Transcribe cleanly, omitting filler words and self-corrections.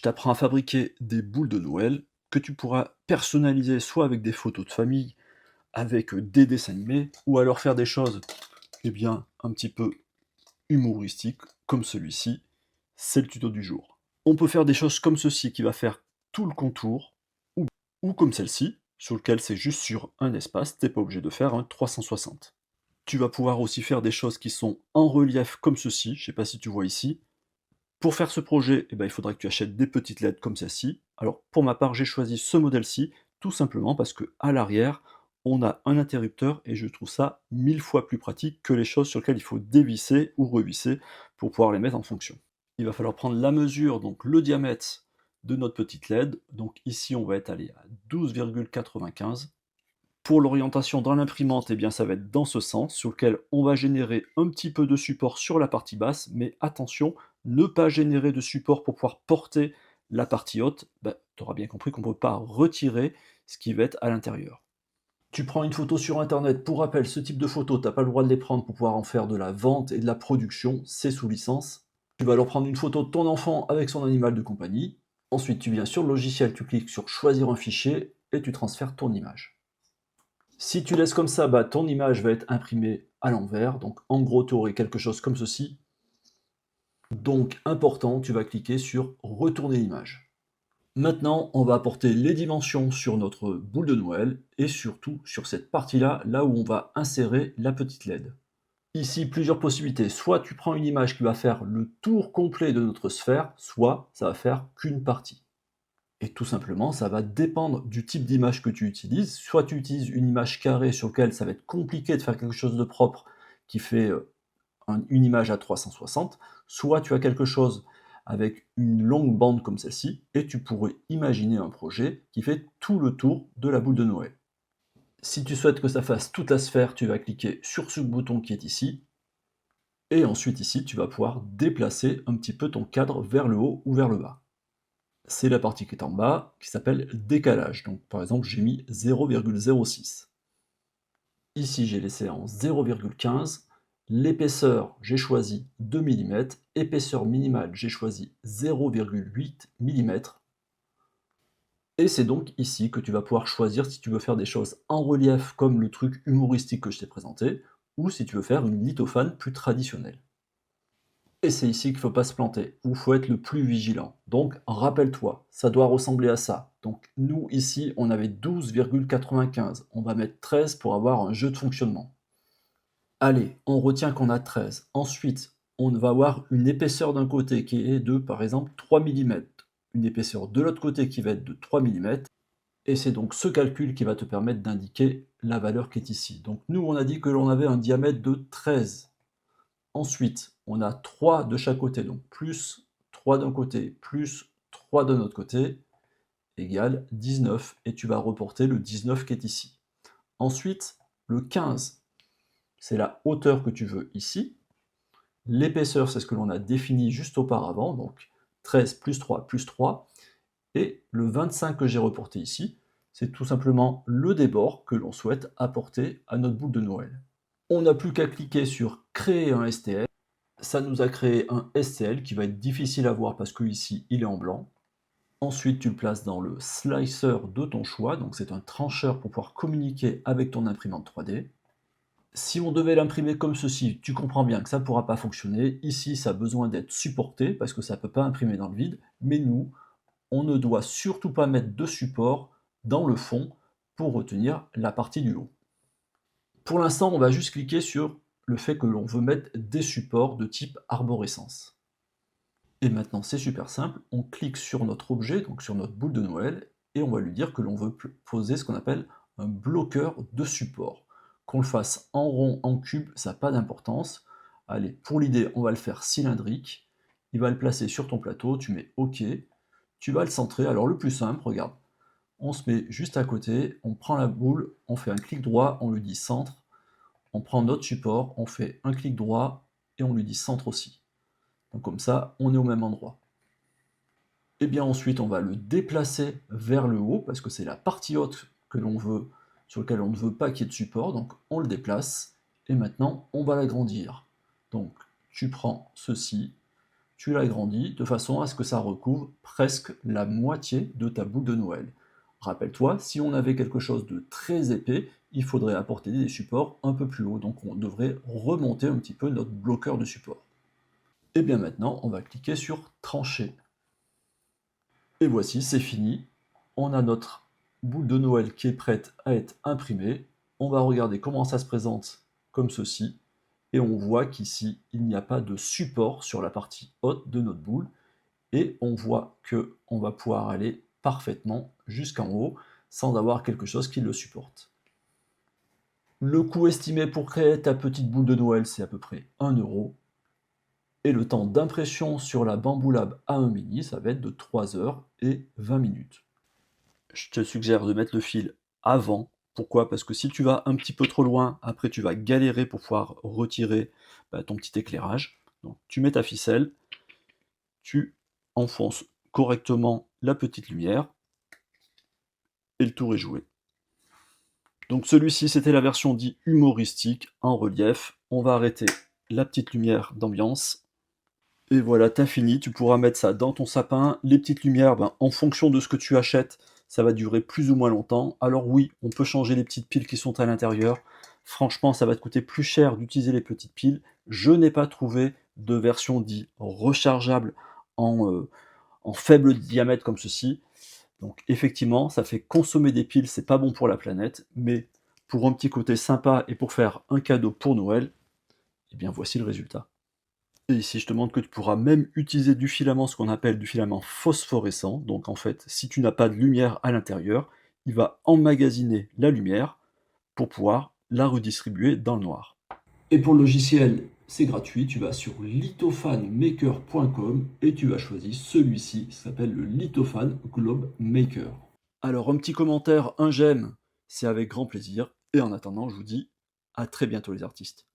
t'apprends à fabriquer des boules de Noël que tu pourras personnaliser soit avec des photos de famille, avec des dessins animés, ou alors faire des choses, eh bien, un petit peu humoristiques, comme celui-ci. C'est le tuto du jour. On peut faire des choses comme ceci qui va faire tout le contour, ou comme celle-ci, sur lequel c'est juste sur un espace, t'es pas obligé de faire un 360. Tu vas pouvoir aussi faire des choses qui sont en relief comme ceci, je sais pas si tu vois ici. Pour faire ce projet, il faudra que tu achètes des petites LED comme celle-ci. Alors pour ma part, j'ai choisi ce modèle-ci, tout simplement parce que à l'arrière, on a un interrupteur et je trouve ça 1000 fois plus pratique que les choses sur lesquelles il faut dévisser ou revisser pour pouvoir les mettre en fonction. Il va falloir prendre la mesure, donc le diamètre de notre petite LED. Donc ici, on va être allé à 12,95. Pour l'orientation dans l'imprimante, eh bien, ça va être dans ce sens, sur lequel on va générer un petit peu de support sur la partie basse, mais attention, ne pas générer de support pour pouvoir porter la partie haute. Tu auras bien compris qu'on ne peut pas retirer ce qui va être à l'intérieur. Tu prends une photo sur internet, pour rappel, ce type de photo, tu n'as pas le droit de les prendre pour pouvoir en faire de la vente et de la production, c'est sous licence. Tu vas alors prendre une photo de ton enfant avec son animal de compagnie. Ensuite, tu viens sur le logiciel, tu cliques sur choisir un fichier et tu transfères ton image. Si tu laisses comme ça, ton image va être imprimée à l'envers. Donc en gros, tu aurais quelque chose comme ceci. Donc important, tu vas cliquer sur retourner l'image. Maintenant, on va apporter les dimensions sur notre boule de Noël et surtout sur cette partie-là, là où on va insérer la petite LED. Ici, plusieurs possibilités. Soit tu prends une image qui va faire le tour complet de notre sphère, soit ça va faire qu'une partie. Et tout simplement, ça va dépendre du type d'image que tu utilises. Soit tu utilises une image carrée sur laquelle ça va être compliqué de faire quelque chose de propre qui fait une image à 360, soit tu as quelque chose avec une longue bande comme celle-ci, et tu pourrais imaginer un projet qui fait tout le tour de la boule de Noël. Si tu souhaites que ça fasse toute la sphère, tu vas cliquer sur ce bouton qui est ici, et ensuite ici, tu vas pouvoir déplacer un petit peu ton cadre vers le haut ou vers le bas. C'est la partie qui est en bas, qui s'appelle décalage. Donc par exemple, j'ai mis 0,06. Ici, j'ai laissé en 0,15. L'épaisseur, j'ai choisi 2 mm. Épaisseur minimale, j'ai choisi 0,8 mm. Et c'est donc ici que tu vas pouvoir choisir si tu veux faire des choses en relief comme le truc humoristique que je t'ai présenté, ou si tu veux faire une lithophane plus traditionnelle. Et c'est ici qu'il ne faut pas se planter, où il faut être le plus vigilant. Donc, rappelle-toi, ça doit ressembler à ça. Donc, nous, ici, on avait 12,95. On va mettre 13 pour avoir un jeu de fonctionnement. Allez, on retient qu'on a 13. Ensuite, on va avoir une épaisseur d'un côté qui est de, par exemple, 3 mm. Une épaisseur de l'autre côté qui va être de 3 mm. Et c'est donc ce calcul qui va te permettre d'indiquer la valeur qui est ici. Donc, nous, on a dit que l'on avait un diamètre de 13. Ensuite, on a 3 de chaque côté, donc plus 3 d'un côté, plus 3 de l'autre côté, égale 19, et tu vas reporter le 19 qui est ici. Ensuite, le 15, c'est la hauteur que tu veux ici. L'épaisseur, c'est ce que l'on a défini juste auparavant, donc 13 plus 3, et le 25 que j'ai reporté ici, c'est tout simplement le débord que l'on souhaite apporter à notre boule de Noël. On n'a plus qu'à cliquer sur créer un STL. Ça nous a créé un STL qui va être difficile à voir parce que ici il est en blanc. Ensuite, tu le places dans le slicer de ton choix, donc c'est un trancheur pour pouvoir communiquer avec ton imprimante 3D. Si on devait l'imprimer comme ceci, tu comprends bien que ça ne pourra pas fonctionner. Ici, ça a besoin d'être supporté parce que ça ne peut pas imprimer dans le vide. Mais nous, on ne doit surtout pas mettre de support dans le fond pour retenir la partie du haut. Pour l'instant, on va juste cliquer sur le fait que l'on veut mettre des supports de type arborescence. Et maintenant, c'est super simple, on clique sur notre objet, donc sur notre boule de Noël, et on va lui dire que l'on veut poser ce qu'on appelle un bloqueur de support. Qu'on le fasse en rond, en cube, ça n'a pas d'importance. Allez, pour l'idée, on va le faire cylindrique. Il va le placer sur ton plateau, tu mets OK. Tu vas le centrer. Alors le plus simple, regarde, on se met juste à côté, on prend la boule, on fait un clic droit, on lui dit centre. On prend notre support, on fait un clic droit et on lui dit centre aussi. Donc comme ça, on est au même endroit. Et bien ensuite, on va le déplacer vers le haut, parce que c'est la partie haute que l'on veut, sur laquelle on ne veut pas qu'il y ait de support, donc on le déplace, et maintenant on va l'agrandir. Donc tu prends ceci, tu l'agrandis de façon à ce que ça recouvre presque la moitié de ta boule de Noël. Rappelle-toi, si on avait quelque chose de très épais, il faudrait apporter des supports un peu plus hauts, donc on devrait remonter un petit peu notre bloqueur de support. Et bien maintenant, on va cliquer sur trancher. Et voici, c'est fini. On a notre boule de Noël qui est prête à être imprimée. On va regarder comment ça se présente comme ceci. Et on voit qu'ici, il n'y a pas de support sur la partie haute de notre boule. Et on voit qu'on va pouvoir aller parfaitement jusqu'en haut sans avoir quelque chose qui le supporte. Le coût estimé pour créer ta petite boule de Noël, c'est à peu près 1 euro. Et le temps d'impression sur la Bambu Lab A1 Mini, ça va être de 3 heures et 20 minutes. Je te suggère de mettre le fil avant. Pourquoi? Parce que si tu vas un petit peu trop loin, après tu vas galérer pour pouvoir retirer ton petit éclairage. Donc tu mets ta ficelle, tu enfonces correctement la petite lumière, et le tour est joué. Donc celui-ci, c'était la version dite humoristique, en relief. On va arrêter la petite lumière d'ambiance. Et voilà, t'as fini, tu pourras mettre ça dans ton sapin. Les petites lumières, en fonction de ce que tu achètes, ça va durer plus ou moins longtemps. Alors oui, on peut changer les petites piles qui sont à l'intérieur. Franchement, ça va te coûter plus cher d'utiliser les petites piles. Je n'ai pas trouvé de version dite rechargeable en faible diamètre comme ceci. Donc effectivement, ça fait consommer des piles, c'est pas bon pour la planète, mais pour un petit côté sympa et pour faire un cadeau pour Noël, eh bien voici le résultat. Et ici, je te montre que tu pourras même utiliser du filament, ce qu'on appelle du filament phosphorescent. Donc en fait, si tu n'as pas de lumière à l'intérieur, il va emmagasiner la lumière pour pouvoir la redistribuer dans le noir. Et pour le logiciel, c'est gratuit, tu vas sur lithofanmaker.com et tu vas choisir celui-ci, qui s'appelle le Lithophan Globe Maker. Alors un petit commentaire, un j'aime, c'est avec grand plaisir. Et en attendant, je vous dis à très bientôt les artistes.